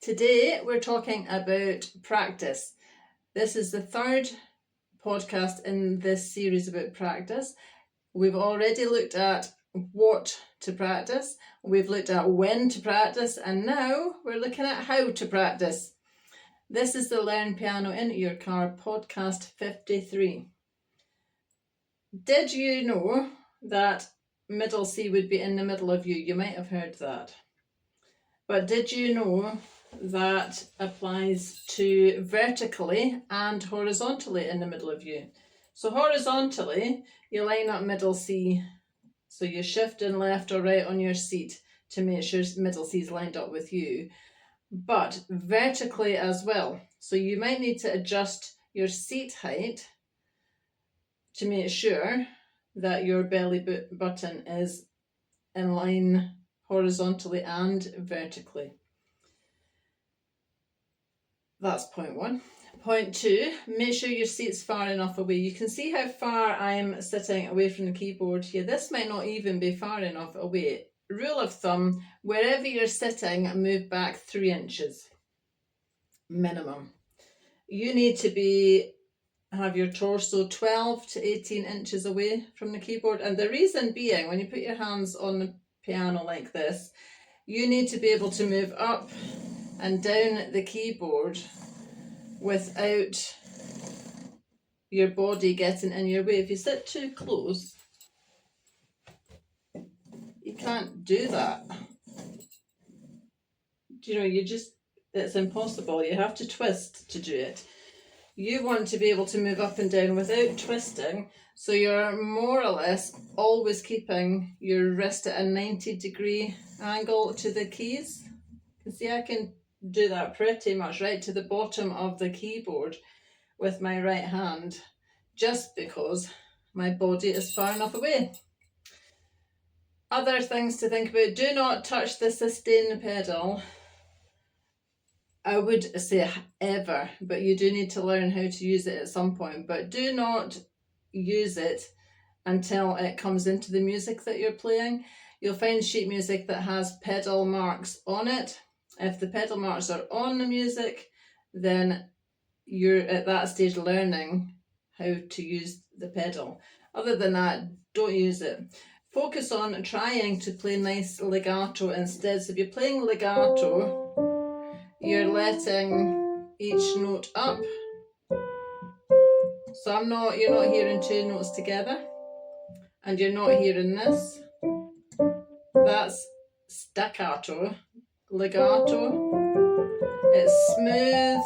Today we're talking about practice. This is the third podcast in this series about practice. We've already looked at what to practice, we've looked at when to practice, and now we're looking at how to practice. This is the Learn Piano in Your Car podcast 53. Did you know that middle C would be in the middle of you? You might have heard that. But did you know that applies to vertically and horizontally in the middle of you? So horizontally, you line up middle C. So you're shifting left or right on your seat to make sure middle C is lined up with you. But vertically as well. So you might need to adjust your seat height to make sure that your belly button is in line horizontally and vertically. That's point one. Point two, make sure your seat's far enough away. You can see how far I'm sitting away from the keyboard here. This might not even be far enough away. Rule of thumb, wherever you're sitting, move back 3 inches minimum. You need to have your torso 12 to 18 inches away from the keyboard. And the reason being, when you put your hands on the piano like this, you need to be able to move up and down the keyboard without your body getting in your way. If you sit too close, you can't do that. It's impossible. You have to twist to do it. You want to be able to move up and down without twisting, so you're more or less always keeping your wrist at a 90-degree angle to the keys. You can see I can do that pretty much right to the bottom of the keyboard with my right hand, just because my body is far enough away. Other things to think about: do not touch the sustain pedal. I would say ever, but you do need to learn how to use it at some point. But do not use it until it comes into the music that you're playing. You'll find sheet music that has pedal marks on it. If the pedal marks are on the music, then you're at that stage learning how to use the pedal. Other than that, don't use it. Focus on trying to play nice legato instead. So if you're playing legato, you're letting each note up. So you're not hearing 2 notes together, and you're not hearing this. That's staccato. Legato, it's smooth,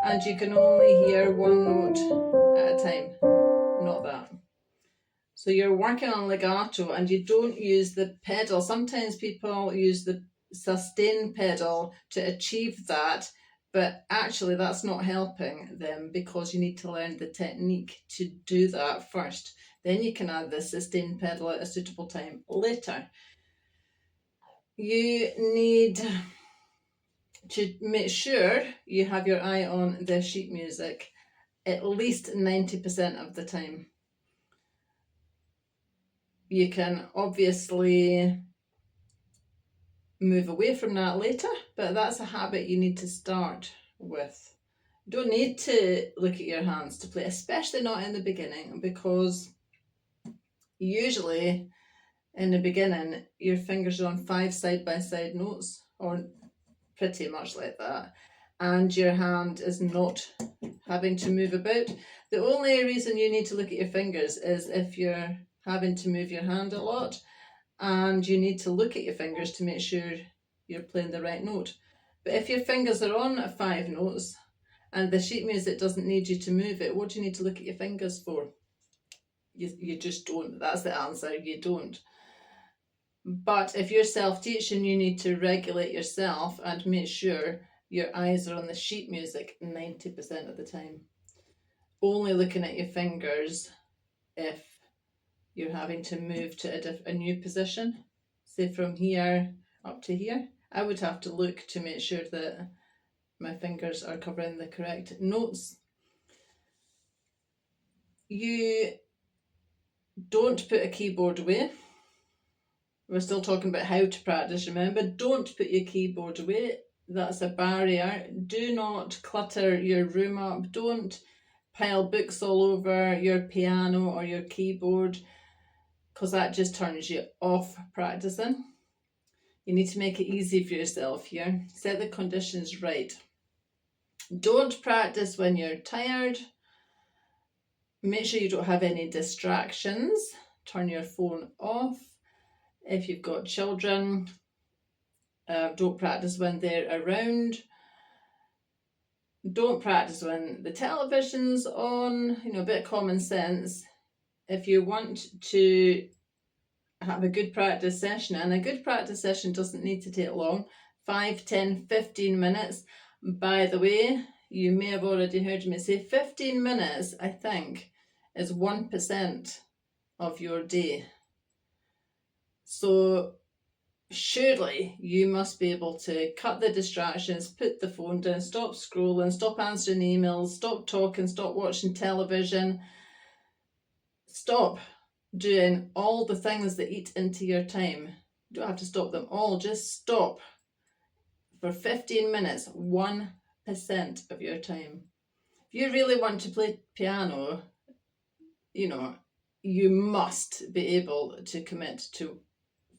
and you can only hear 1 note at a time, not that. So you're working on legato, and you don't use the pedal. Sometimes people use the sustain pedal to achieve that, but actually that's not helping them, because you need to learn the technique to do that first. Then you can add the sustain pedal at a suitable time later. You need to make sure you have your eye on the sheet music at least 90% of the time. You can obviously move away from that later, but that's a habit you need to start with. You don't need to look at your hands to play, especially not in the beginning, because usually in the beginning your fingers are on 5 side-by-side notes, or pretty much like that, and your hand is not having to move about. The only reason you need to look at your fingers is if you're having to move your hand a lot, and you need to look at your fingers to make sure you're playing the right note. But if your fingers are on 5 notes and the sheet music doesn't need you to move it, what do you need to look at your fingers for? You just don't. That's the answer, you don't. But if you're self-teaching, you need to regulate yourself and make sure your eyes are on the sheet music 90% of the time. Only looking at your fingers if you're having to move to a new position, say from here up to here. I would have to look to make sure that my fingers are covering the correct notes. You don't put a keyboard away. We're still talking about how to practice, remember? Don't put your keyboard away. that's a barrier. Do not clutter your room up. Don't pile books all over your piano or your keyboard, because that just turns you off practicing. You need to make it easy for yourself here. Set the conditions right. Don't practice when you're tired. Make sure you don't have any distractions. Turn your phone off. If you've got children, don't practice when they're around. Don't practice when the television's on. A bit of common sense. If you want to have a good practice session, and a good practice session doesn't need to take long, 5, 10, 15 minutes. By the way, you may have already heard me say 15 minutes, I think, is 1% of your day. So surely you must be able to cut the distractions, put the phone down, stop scrolling, stop answering emails, stop talking, stop watching television, stop doing all the things that eat into your time. You don't have to stop them all, just stop for 15 minutes, 1% of your time. If you really want to play piano, you must be able to commit to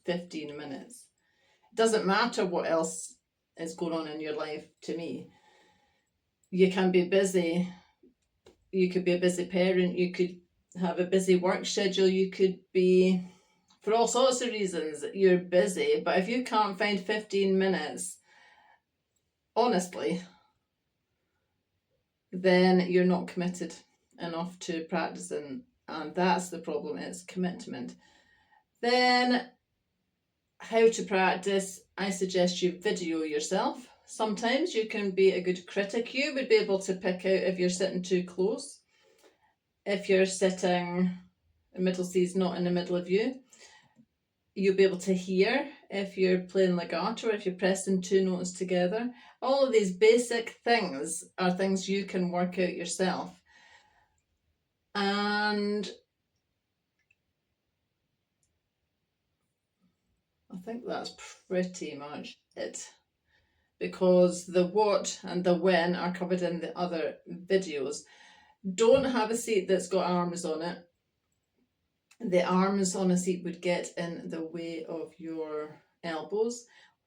15 minutes. It doesn't matter what else is going on in your life to me. You can be busy. You could be a busy parent. You could have a busy work schedule. You could be, for all sorts of reasons, you're busy. But if you can't find 15 minutes, honestly, then you're not committed enough to practicing. And that's the problem, it's commitment. Then, how to practice. I suggest you video yourself. Sometimes you can be a good critic. You would be able to pick out if you're sitting too close. If you're sitting, middle C is not in the middle of you. You'll be able to hear if you're playing legato or if you're pressing two notes together. All of these basic things are things you can work out yourself. And I think that's pretty much it, because the what and the when are covered in the other videos. Don't have a seat that's got arms on it. The arms on a seat would get in the way of your elbows.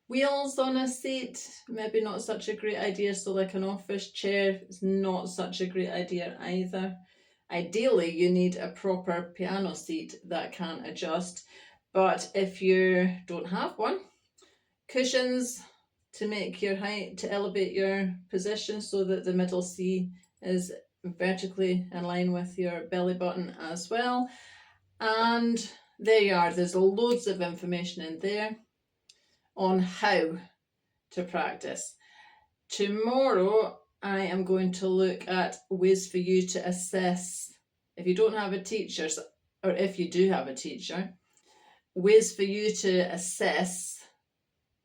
Wheels on a seat, maybe not such a great idea. So like an office chair is not such a great idea either. Ideally, you need a proper piano seat that can adjust. But if you don't have one, cushions to make your height, to elevate your position so that the middle C is vertically in line with your belly button as well. And there you are. There's loads of information in there on how to practice. Tomorrow, I am going to look at ways for you to assess, if you don't have a teacher, or if you do have a teacher, ways for you to assess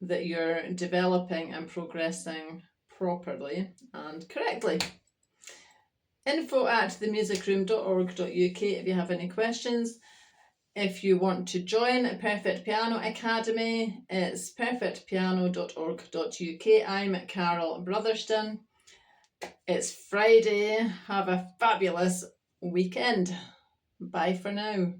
that you're developing and progressing properly and correctly. info@themusicroom.org.uk if you have any questions. If you want to join Perfect Piano Academy, it's perfectpiano.org.uk. I'm Carol Brotherston. It's Friday. Have a fabulous weekend. Bye for now.